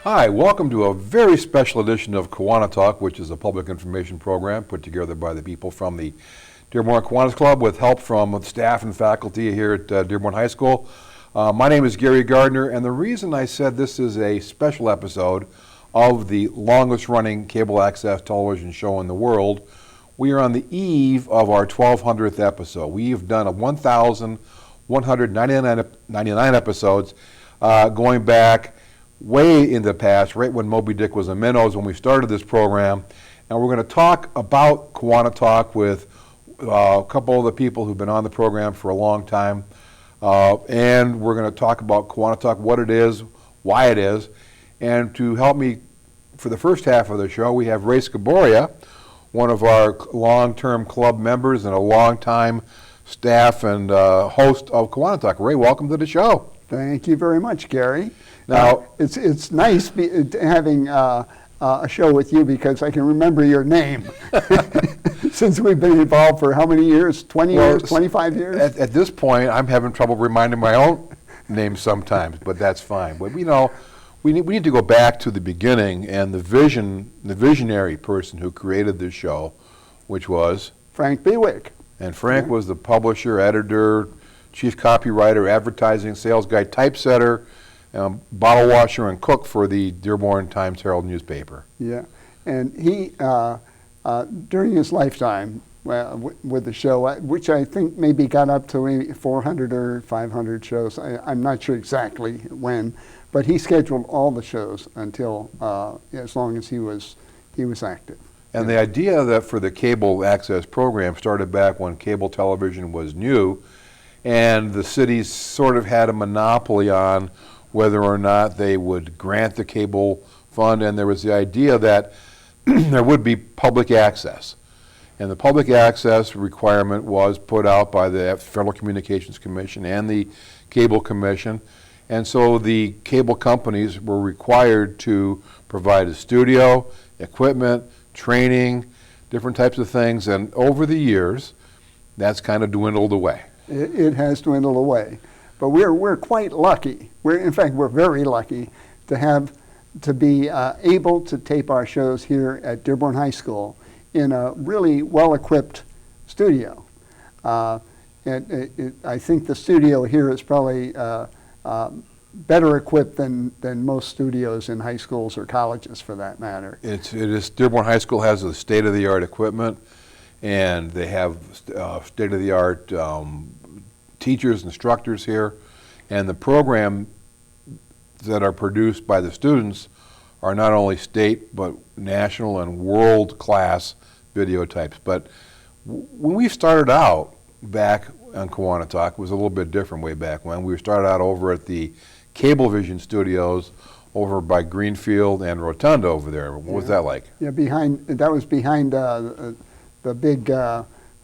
Hi, welcome to a very special edition of KiwaniTalk, which is a public information program put together by the people from the Dearborn Kiwanis Club with help from staff and faculty here at Dearborn High School. My name is Gardner, and the reason I said this is a special episode of the longest running cable access television show in the world, we are on the eve of our 1200th episode. We've done 1,199 episodes going back way in the past, right when Moby Dick was a minnows when we started this program. And we're going to talk about KiwaniTalk with a couple of the people who've been on the program for a long time. And we're going to talk about KiwaniTalk, what it is, why it is. And to help me for the first half of the show, we have Ray Scoboria, one of our long-term club members and a long-time staff and host of KiwaniTalk. Ray, welcome to the show. Thank you very much, Gary. Now, it's nice having a show with you because I can remember your name since we've been involved for how many years? 20 years, 25 years? At this point, I'm having trouble reminding my own name sometimes, but that's fine. But we need to go back to the beginning and the visionary person who created this show, which was Frank Bewick. And Frank was the publisher, editor, chief copywriter, advertising, sales guy, typesetter, bottle washer, and cook for the Dearborn Times-Herald newspaper. Yeah, and he, during his lifetime with the show, which I think maybe got up to maybe 400 or 500 shows, I'm not sure exactly when, but he scheduled all the shows until as long as he was active. And the idea that for the cable access program started back when cable television was new, and the cities sort of had a monopoly on whether or not they would grant the cable fund, and there was the idea that there would be public access. And the public access requirement was put out by the Federal Communications Commission and the Cable Commission, and so the cable companies were required to provide a studio, equipment, training, different types of things, and over the years, that's kind of dwindled away. It has dwindled away, but we're quite lucky. In fact, we're very lucky to be able to tape our shows here at Dearborn High School in a really well-equipped studio. I think the studio here is probably better equipped than most studios in high schools or colleges, for that matter. It is. Dearborn High School has the state-of-the-art equipment, and they have state-of-the-art teachers, instructors here, and the program that are produced by the students are not only state but national and world-class video types. But when we started out back on KiwaniTalk, it was a little bit different way back when. We started out over at the Cablevision studios over by Greenfield and Rotunda over there. What was that like? Yeah, that was behind the big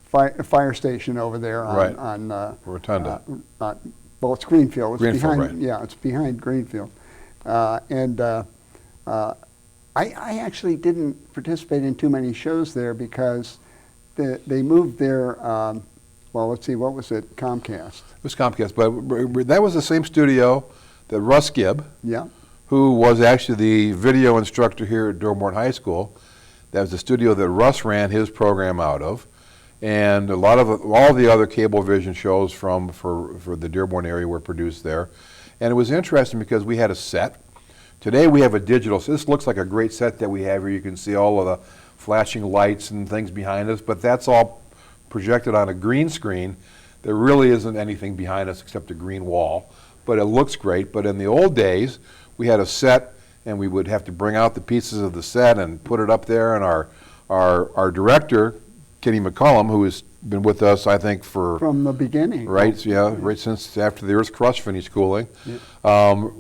fire station over there on Rotunda. Well, it's Greenfield. It's Greenfield, behind, right. Yeah, it's behind Greenfield. I actually didn't participate in too many shows there because they moved their, well, let's see, what was it? Comcast. It was Comcast, but that was the same studio that Russ Gibb, who was actually the video instructor here at Dearborn High School. That was the studio that Russ ran his program out of. And all the other Cablevision shows for the Dearborn area were produced there. And it was interesting because we had a set. Today we have a digital, so this looks like a great set that we have here. You can see all of the flashing lights and things behind us, but that's all projected on a green screen. There really isn't anything behind us except a green wall, but it looks great. But in the old days, we had a set, and we would have to bring out the pieces of the set and put it up there, and our director, Kenny McCullum, who has been with us, I think, from the beginning. Right, yeah, right since after the Earth's crust finished cooling. Yeah.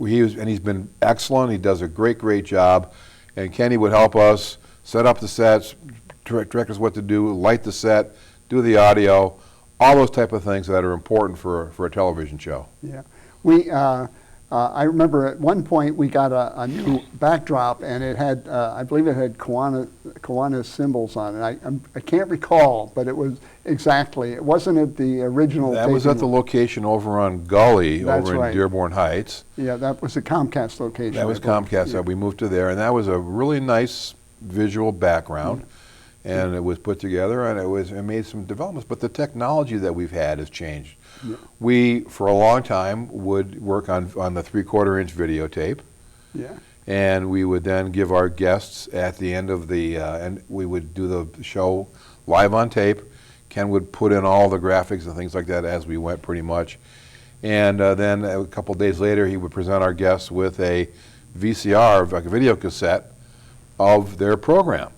He's been excellent. He does a great job. And Kenny would help us set up the sets, direct us what to do, light the set, do the audio, all those type of things that are important for a television show. Yeah, I remember at one point we got a new backdrop, and it had, I believe it had Kiwanis Kiwanis symbols on it. I can't recall, but it was exactly. It wasn't at the original. That was at the location over on Gully, That's over in right. Dearborn Heights. Yeah, that was the Comcast location. That was Comcast. Yeah. We moved to there, and that was a really nice visual background. And it was put together, and it made some developments. But the technology that we've had has changed. Yeah. We, for a long time, would work on the 3/4-inch videotape. Yeah. And we would then give our guests at the end of the, and we would do the show live on tape. Ken would put in all the graphics and things like that as we went, pretty much. And then a couple days later, he would present our guests with a VCR, like a video cassette, of their program.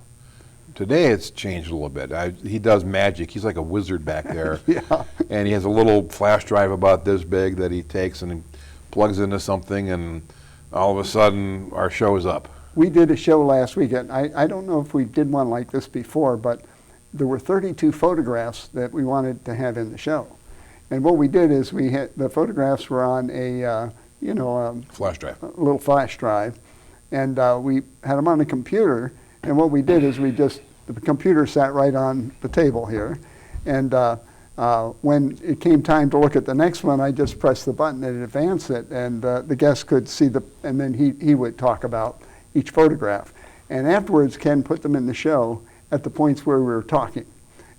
Today it's changed a little bit. He does magic. He's like a wizard back there. Yeah. And he has a little flash drive about this big that he takes and plugs into something, and all of a sudden our show is up. We did a show last week, and I don't know if we did one like this before, but there were 32 photographs that we wanted to have in the show. And what we did is we had the photographs were on a Flash drive. a little flash drive, and we had them on the computer. And what we did is the computer sat right on the table here, and when it came time to look at the next one, I just pressed the button and advanced it, and the guest could see and then he would talk about each photograph. And afterwards, Ken put them in the show at the points where we were talking.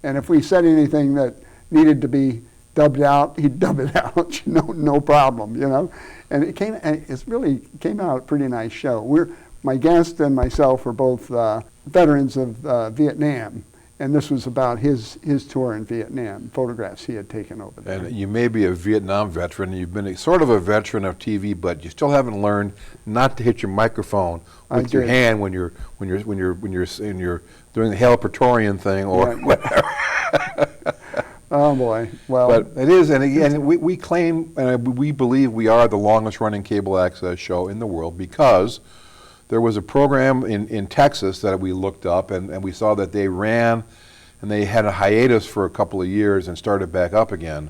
And if we said anything that needed to be dubbed out, he'd dub it out, no problem, And it really came out a pretty nice show. My guest and myself were both veterans of Vietnam, and this was about his tour in Vietnam, photographs he had taken over there. And you may be a Vietnam veteran. You've been sort of a veteran of TV, but you still haven't learned not to hit your microphone with your hand when you're doing the Hail Praetorian thing or whatever. Oh boy! Well, but it is, and again, we claim and we believe we are the longest-running cable access show in the world because there was a program in Texas that we looked up, and we saw that they ran, and they had a hiatus for a couple of years and started back up again.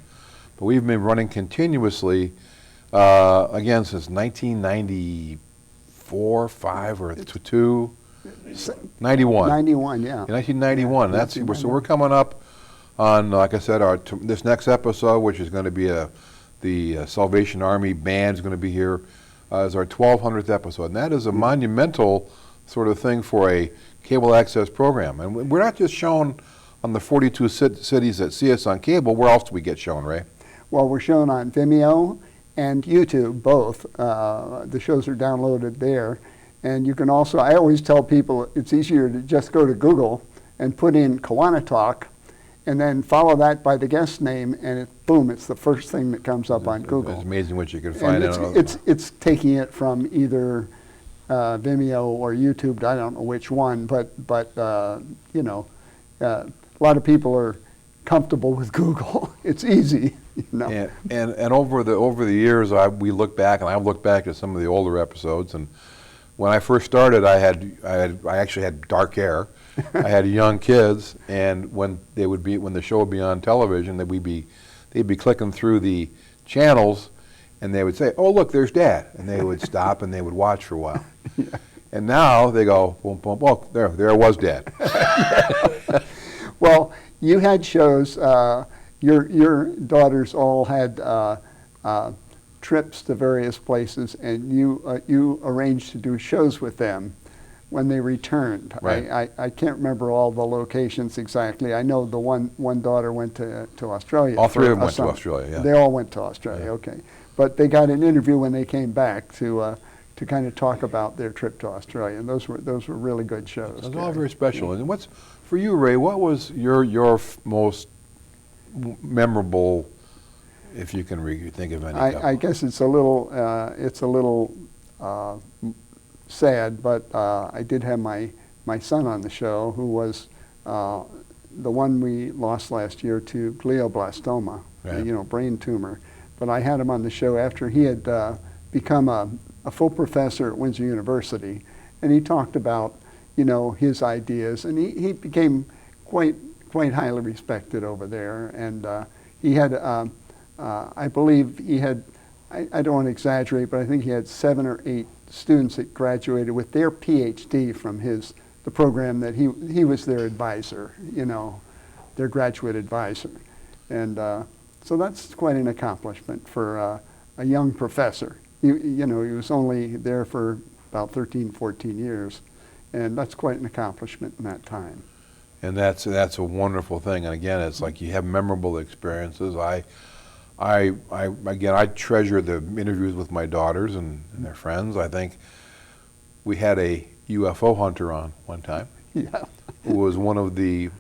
But we've been running continuously, again, since 1994, 5, or 2, 91. 91, yeah. In 1991. Yeah, so we're coming up on, like I said, this next episode, which is going to be the Salvation Army band is going to be here. Is our 1200th episode, and that is a monumental sort of thing for a cable access program. And we're not just shown on the 42 cities that see us on cable. Where else do we get shown, Ray? Well, we're shown on Vimeo and YouTube, both. The shows are downloaded there. And you can also, I always tell people it's easier to just go to Google and put in KiwaniTalk, and then follow that by the guest name, and boom, it's the first thing that comes up on Google. It's amazing what you can find. It's taking it from either Vimeo or YouTube. I don't know which one, but a lot of people are comfortable with Google. It's easy, And over the years, we look back, and I've looked back at some of the older episodes, and when I first started, I actually had dark hair. I had young kids, and when the show would be on television, they'd be clicking through the channels, and they would say, "Oh, look, there's Dad," and they would stop and they would watch for a while. Yeah. And now they go, "Boom, boom, well, there was Dad." Well, you had shows. Your daughters all had trips to various places, and you arranged to do shows with them when they returned. Right. I can't remember all the locations exactly. I know the one daughter went to Australia. All three of them went to Australia, yeah. They all went to Australia, yeah. Okay. But they got an interview when they came back to kind of talk about their trip to Australia, and those were really good shows. Those are all very special. And for you, Ray, what was your most memorable, if you can think of any? I guess it's a little sad, but I did have my son on the show, who was the one we lost last year to glioblastoma, right. Brain tumor. But I had him on the show after he had become a full professor at Windsor University, and he talked about his ideas, and he became quite highly respected over there. And he had, I believe he had, I don't want to exaggerate, but I think he had 7 or 8 students that graduated with their PhD from his the program that he was their advisor, their graduate advisor. And so that's quite an accomplishment for a young professor. He was only there for about 13, 14 years, and that's quite an accomplishment in that time. And that's a wonderful thing. And again, it's like you have memorable experiences. I treasure the interviews with my daughters and their friends. I think we had a UFO hunter on one time. Yeah. Who was one of the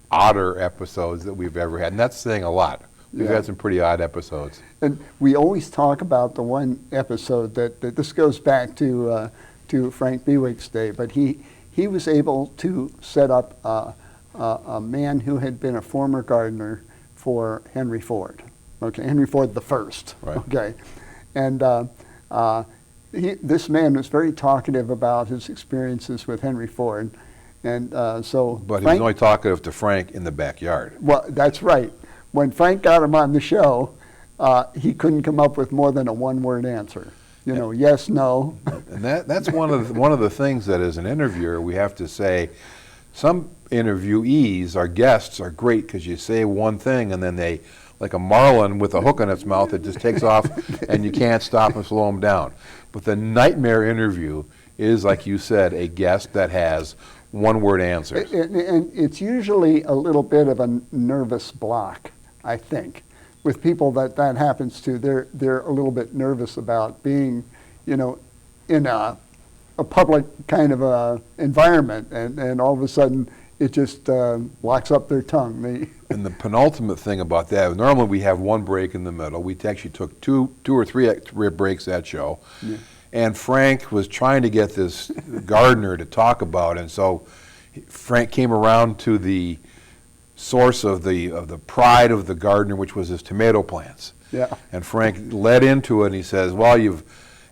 odder episodes that we've ever had. And that's saying a lot. We've had some pretty odd episodes. And we always talk about the one episode that this goes back to Frank Bewick's day, but he was able to set up a man who had been a former Gardner for Henry Ford. Okay, Henry Ford the first. Right. Okay, and this man was very talkative about his experiences with Henry Ford, and so. But he was only talkative to Frank in the backyard. Well, that's right. When Frank got him on the show, he couldn't come up with more than a one-word answer. Yes, no. And that's one of the things that as an interviewer we have to say. Some interviewees, our guests, are great because you say one thing and then they, like a marlin with a hook in its mouth, it just takes off and you can't stop and slow them down. But the nightmare interview is, like you said, a guest that has one-word answers. And it's usually a little bit of a nervous block, I think. With people that happens to, they're a little bit nervous about being, in a public kind of environment, and all of a sudden it just locks up their tongue. And the penultimate thing about that, normally we have one break in the middle. We actually took two or three breaks that show. Yeah. And Frank was trying to get this Gardner to talk about, and so Frank came around to the source of the pride of the Gardner, which was his tomato plants. Yeah. And Frank led into it, and he says,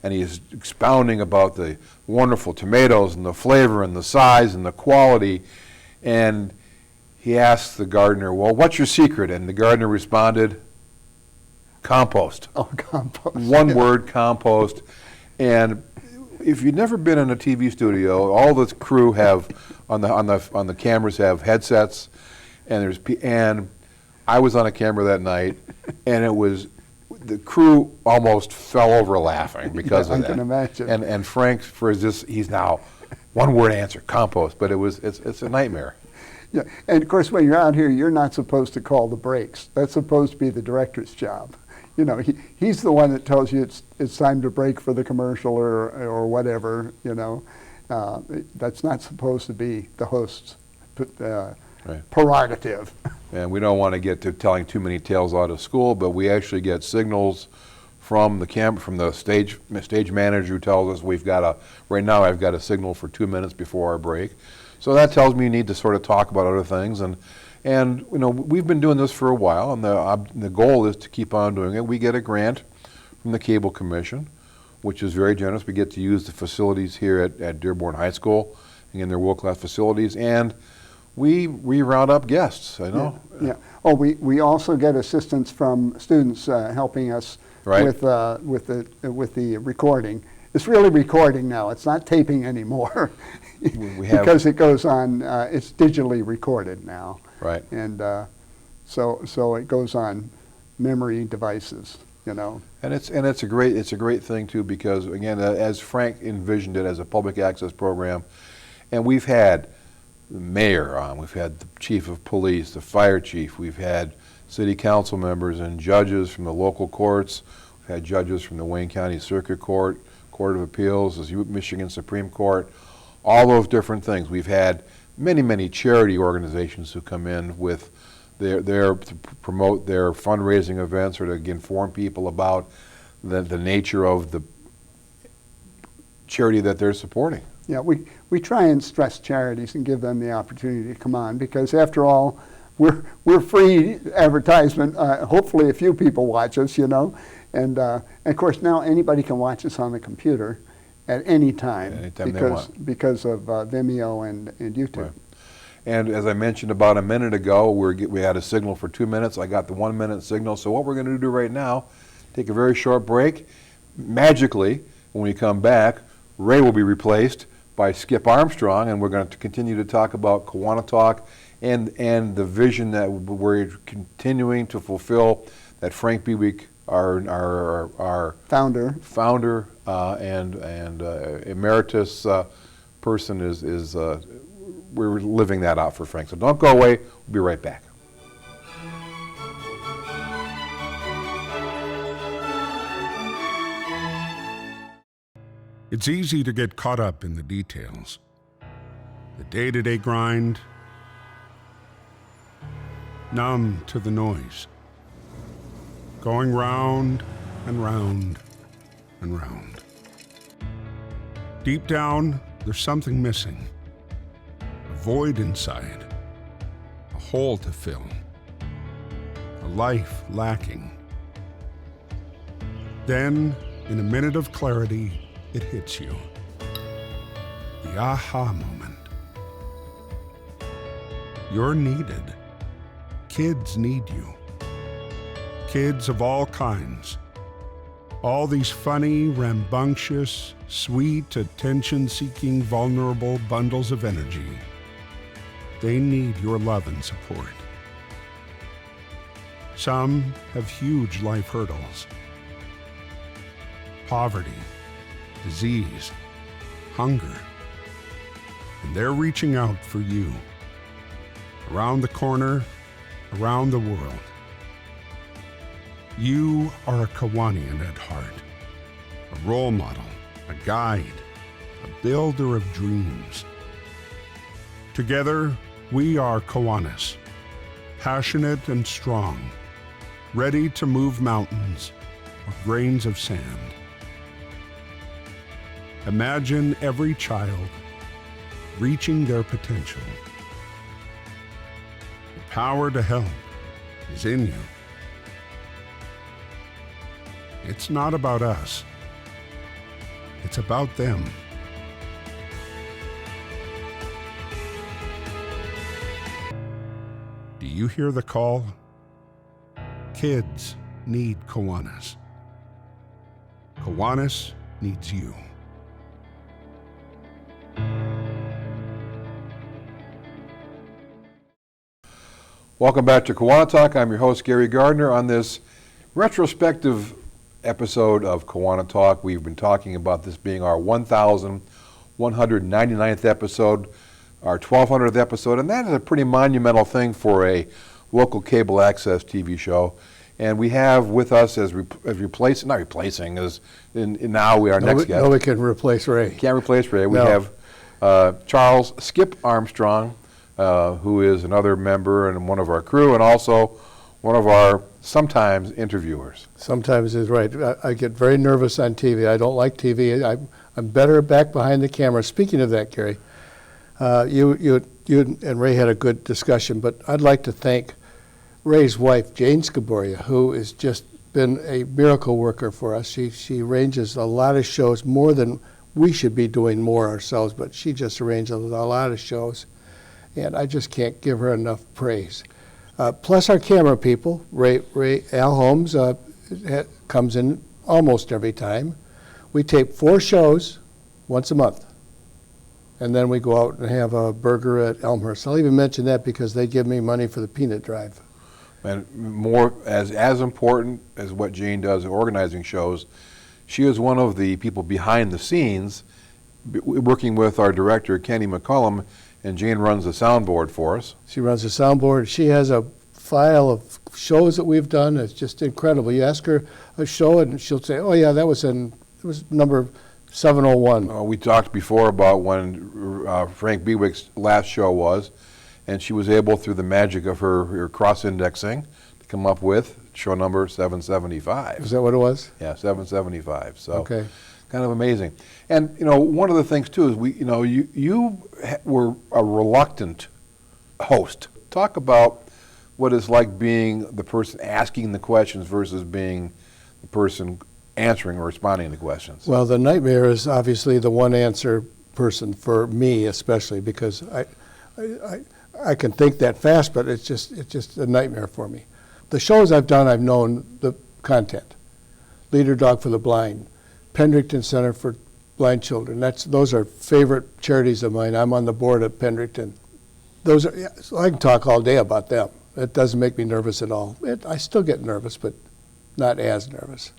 and he's expounding about the wonderful tomatoes and the flavor and the size and the quality, and he asked the Gardner, well, what's your secret? And the Gardner responded, compost. Oh, compost. One word, compost. And if you've never been in a TV studio, all the crew have on the cameras have headsets, and I was on a camera that night, and the crew almost fell over laughing because of that. I can imagine. And Frank, he's now one word answer, compost, but it's a nightmare. Yeah, and of course when you're out here, you're not supposed to call the breaks. That's supposed to be the director's job. He's the one that tells you it's time to break for the commercial or whatever. That's not supposed to be the host's prerogative. And we don't want to get to telling too many tales out of school, but we actually get signals from the stage manager who tells us right now I've got a signal for 2 minutes before our break. So that tells me you need to sort of talk about other things, and we've been doing this for a while, and the goal is to keep on doing it. We get a grant from the Cable Commission, which is very generous. We get to use the facilities here at Dearborn High School. Again, they're world-class facilities, and we round up guests. I know. Yeah. Oh, we also get assistance from students helping us with the recording. It's really recording now. It's not taping anymore because it goes on. It's digitally recorded now. Right. And so it goes on memory devices. And it's a great thing too, because again, as Frank envisioned it as a public access program, and we've had the mayor on, we've had the chief of police, the fire chief, we've had city council members and judges from the local courts, we've had judges from the Wayne County Circuit Court, Court of Appeals, the Michigan Supreme Court, all those different things. We've had many charity organizations who come in with their to promote their fundraising events or to inform people about the nature of the charity that they're supporting. Yeah, we try and stress charities and give them the opportunity to come on, because after all, we're free advertisement. Hopefully a few people watch us, and of course now anybody can watch us on the computer at any time, because of Vimeo and YouTube. Right. And as I mentioned about a minute ago, we had a signal for 2 minutes. I got the 1 minute signal. So what we're going to do right now, take a very short break. Magically, when we come back, Ray will be replaced by Skip Armstrong, and we're going to continue to talk about KiwaniTalk and the vision that we're continuing to fulfill, that Frank Bewick, our founder and emeritus person is we're living that out for Frank. So don't go away. We'll be right back. It's easy to get caught up in the details, the day-to-day grind, numb to the noise, going round and round and round. Deep down, there's something missing, a void inside, a hole to fill, a life lacking. Then, in a minute of clarity, it hits you. The aha moment. You're needed. Kids need you. Kids of all kinds. All these funny, rambunctious, sweet, attention-seeking, vulnerable bundles of energy. They need your love and support. Some have huge life hurdles. Poverty, disease, hunger, and they're reaching out for you. Around the corner, around the world. You are a Kiwanian at heart, a role model, a guide, a builder of dreams. Together, we are Kiwanis, passionate and strong, ready to move mountains or grains of sand. Imagine every child reaching their potential. The power to help is in you. It's not about us. It's about them. Do you hear the call? Kids need Kiwanis. Kiwanis needs you. Welcome back to KiwaniTalk. I'm your host, Gary Gardner. On this retrospective episode of KiwaniTalk, we've been talking about this being our 1,199th episode, our 1,200th episode, and that is a pretty monumental thing for a local cable access TV show. And we have with us as replacing, not replacing, as now we are next guest. Nobody can replace Ray. Can't replace Ray. We have Charles Skip Armstrong, who is another member and one of our crew, and also one of our sometimes interviewers. Sometimes is right. I get very nervous on TV. I don't like TV. I'm better back behind the camera. Speaking of that, Gary, you and Ray had a good discussion, but I'd like to thank Ray's wife, Jane Scoboria, who has just been a miracle worker for us. She arranges a lot of shows, more than we should be doing more ourselves, but she just arranges a lot of shows. And I just can't give her enough praise. Plus our camera people, Al Holmes comes in almost every time. We tape 4 shows once a month. And then we go out and have a burger at Elmhurst. I'll even mention that because they give me money for the peanut drive. And more as important as what Jane does in organizing shows, she is one of the people behind the scenes, working with our director, Kenny McCullum, and Jane runs the soundboard for us. She runs the soundboard. She has a file of shows that we've done. It's just incredible. You ask her a show and she'll say, oh yeah, it was number 701. We talked before about when Frank Bewick's last show was, and she was able, through the magic of her cross-indexing, to come up with show number 775. Is that what it was? Yeah, 775. So. Okay. Kind of amazing. And, one of the things, too, is you were a reluctant host. Talk about what it's like being the person asking the questions versus being the person answering or responding to questions. Well, the nightmare is obviously the one answer person for me, especially, because I can think that fast, but it's just a nightmare for me. The shows I've done, I've known the content. Leader Dog for the Blind, Pendrington Center for blind children. Those are favorite charities of mine. I'm on the board at Pendrington. So I can talk all day about them. It doesn't make me nervous at all. I still get nervous, but not as nervous.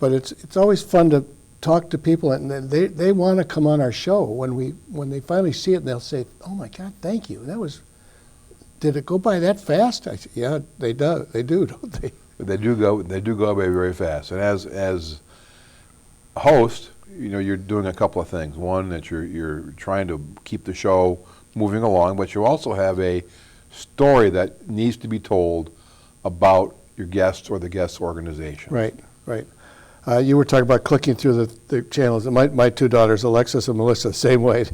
But it's always fun to talk to people, and they want to come on our show when they finally see it, and they'll say, "Oh my God, thank you. Did it go by that fast?" I say, "Yeah, they do, don't they?" But they do go by very fast. And as a host, you're doing a couple of things. One, that you're trying to keep the show moving along, but you also have a story that needs to be told about your guests or the guest's organization. Right. You were talking about clicking through the channels. My two daughters, Alexis and Melissa, same way.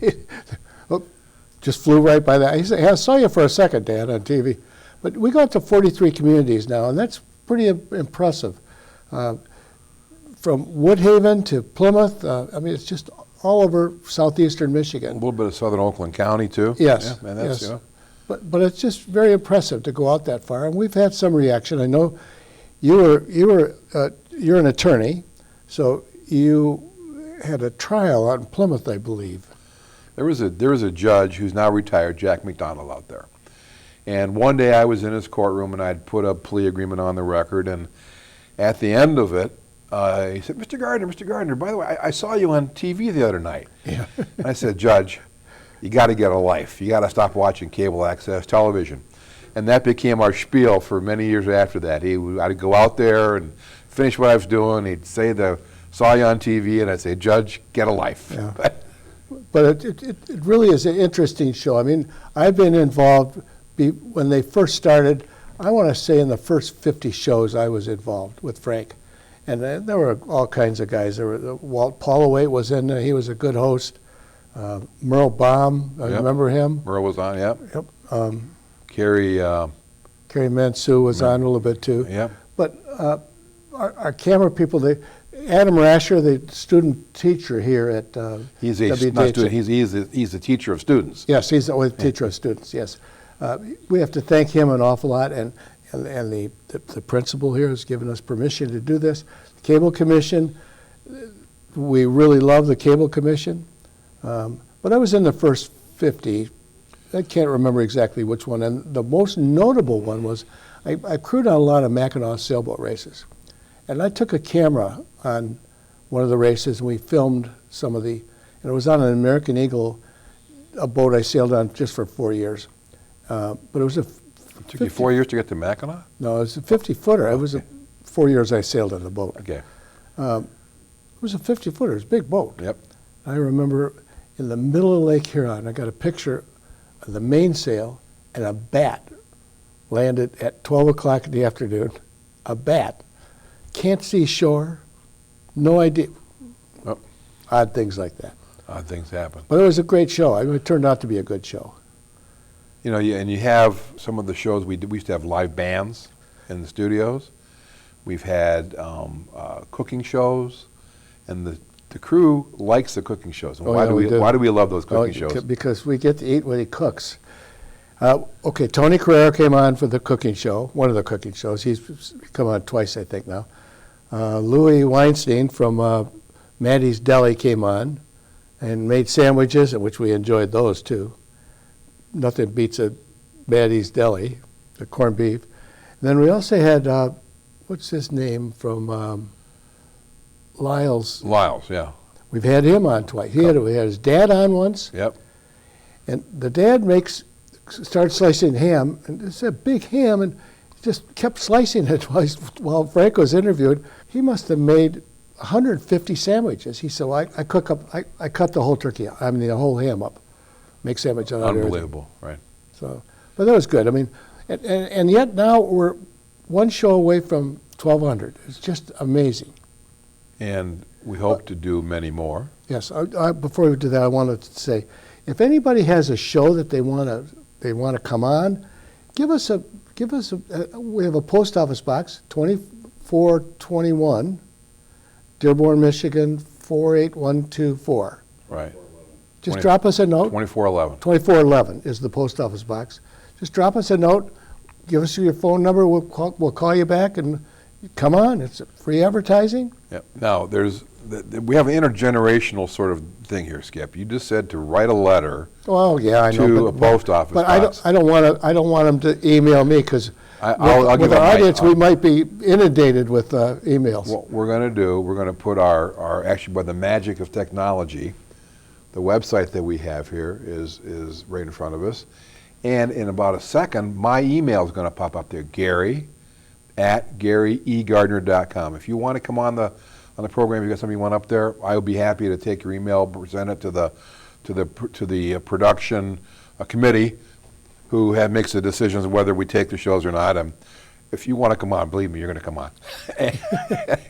Just flew right by that. He said, "Hey, I saw you for a second, Dad, on TV." But we got to 43 communities now, and that's pretty impressive. From Woodhaven to Plymouth, it's just all over southeastern Michigan. A little bit of southern Oakland County, too. Yes. Yeah, and that's, yes. But it's just very impressive to go out that far, and we've had some reaction. I know you're an attorney, so you had a trial out in Plymouth, I believe. There was a judge who's now retired, Jack McDonald, out there. And one day I was in his courtroom, and I'd put a plea agreement on the record, and at the end of it, he said, Mr. Gardner, by the way, I saw you on TV the other night." Yeah. And I said, "Judge, you got to get a life. You got to stop watching cable access television." And that became our spiel for many years after that. I'd go out there and finish what I was doing. He'd say, "Saw you on TV," and I'd say, "Judge, get a life." Yeah. But it really is an interesting show. I've been involved when they first started. I want to say in the first 50 shows I was involved with Frank. And there were all kinds of guys. Walt Pauloway was in there. He was a good host. Merle Baum, I remember him. Merle was on, yep. Yep. Carrie Mansu was on a little bit too. Yep. But our camera people, Adam Rasher, the student teacher here at he's WDH. not student. He's a teacher of students. Yes, he's the teacher of students. Yes, we have to thank him an awful lot, and the principal here has given us permission to do this. The Cable Commission, we really love the Cable Commission, but I was in the first 50. I can't remember exactly which one, and the most notable one was I crewed on a lot of Mackinac sailboat races, and I took a camera on one of the races, and we filmed some of and it was on an American Eagle, a boat I sailed on just for 4 years, but it was It took you 4 years to get to Mackinac? No, it was a 50-footer. It was 4 years I sailed on the boat. Okay. It was a 50-footer. It was a big boat. Yep. I remember in the middle of Lake Huron, I got a picture of the mainsail, and a bat landed at 12 o'clock in the afternoon. A bat. Can't see shore. No idea. Oh. Odd things like that. Odd things happen. But it was a great show. It turned out to be a good show. And you have some of the shows we used to have live bands in the studios. We've had cooking shows, and the crew likes the cooking shows. And why do we love those cooking shows? Because we get to eat what he cooks. Okay, Tony Carrera came on for the cooking show, one of the cooking shows. He's come on twice, I think, now. Louis Weinstein from Maddie's Deli came on and made sandwiches, which we enjoyed those too. Nothing beats a Maddie's Deli, the corned beef. And then we also had, what's his name from Lyle's? Lyle's, yeah. We've had him on twice. We had his dad on once. Yep. And the dad started slicing ham, and it's a big ham, and he just kept slicing it while Frank was interviewed. He must have made 150 sandwiches. He said, well, I cut the whole turkey, the whole ham up, make sandwich on it. Unbelievable, right. So, but that was good. And yet now we're one show away from 1,200. It's just amazing. And we hope to do many more. Yes. Before we do that, I wanted to say, if anybody has a show that they want to come on, give us a. We have a post office box, 2421, Dearborn, Michigan 48124. Right. Just drop us a note. 2411. 2411 is the post office box. Just drop us a note. Give us your phone number. We'll call you back and come on. It's free advertising. Yeah. Now there's we have an intergenerational sort of thing here, Skip. You just said to write a letter Well, yeah, I know. to a post office But box. I don't want them to email me because I'll give with our them my- audience, we might be inundated with emails. What we're going to do, we're going to put our actually, by the magic of technology, the website that we have here is right in front of us. And in about a second, my email is going to pop up there, Gary@GaryEGardner.com. If you want to come on the program, if you got something you want up there, I will be happy to take your email, present it to the production committee, who makes the decisions whether we take the shows or not. If you want to come on, believe me, you're going to come on.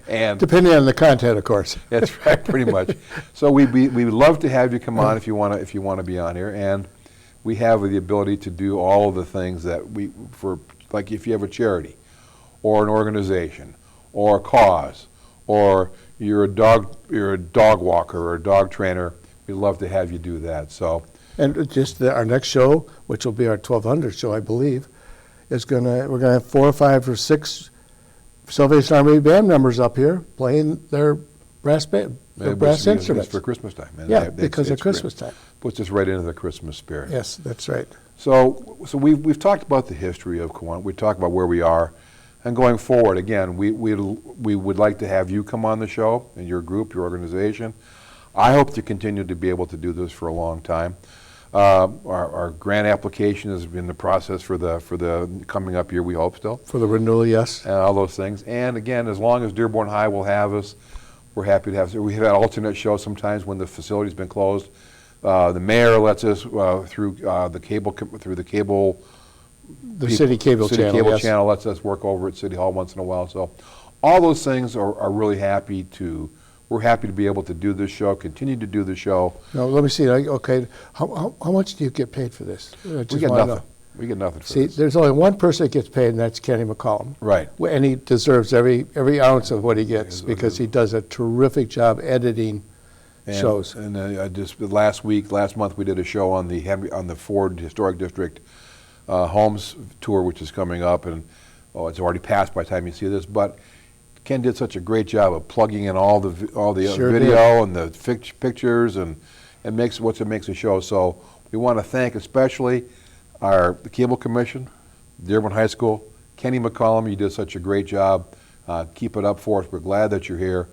And Depending on the content, of course. that's right, pretty much. So we would love to have you come on if you want to be on here, and we have the ability to do all of the things that like if you have a charity, or an organization, or a cause, or you're a dog walker or a dog trainer. We'd love to have you do that. So. And just our next show, which will be our 1200 show, I believe, we're gonna have 4 or 5 or 6 Salvation Army band members up here playing their brass instruments. It's for Christmas time. And Yeah, because of Christmas time. Puts us right into the Christmas spirit. Yes, that's right. So we've talked about the history of Kiwanis. We talked about where we are, and going forward. Again, we would like to have you come on the show and your group, your organization. I hope to continue to be able to do this for a long time. Our grant application is in the process for the coming up year. We hope still. For the renewal, yes. And all those things. And again, as long as Dearborn High will have us, we're happy to have. We have had alternate shows sometimes when the facility's been closed. The mayor lets us through the cable. The city cable City channel. cable Yes. channel lets us work over at City Hall once in a while. So all those things are really happy to. We're happy to be able to do this show, continue to do the show. No, let me see. Okay, how much do you get paid for this? We get nothing. We get nothing for See, this. there's only one person that gets paid, and that's Kenny McCollum. Right. And he deserves every ounce of what he gets because he does a terrific job editing shows. And just last month, we did a show on the Ford Historic District Homes Tour, which is coming up, and it's already passed by the time you see this. But Ken did such a great job of plugging in all the Sure video and the pictures, and it makes a show. So we want to thank especially the Cable Commission, Dearborn High School, Kenny McCollum. You did such a great job. Keep it up for us. We're glad that you're here.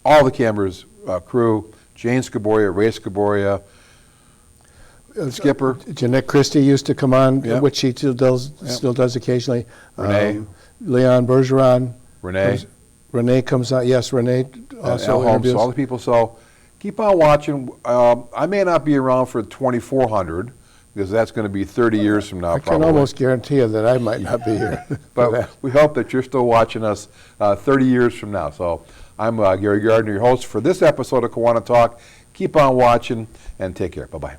All the cameras crew, Jane Scoboria, Ray Scoboria, Skipper. Jeanette Christie used to come on, Yep. which she still does occasionally. Renee. Leon Bergeron. Renee. Renee comes out. Yes, Renee also Al Holmes, interviews. all the people. So keep on watching. I may not be around for 2400 because that's going to be 30 years from now. I probably. can almost guarantee you that I might not be here. But we hope that you're still watching us 30 years from now. So I'm Gary Gardner, your host for this episode of KiwaniTalk. Keep on watching and take care. Bye-bye.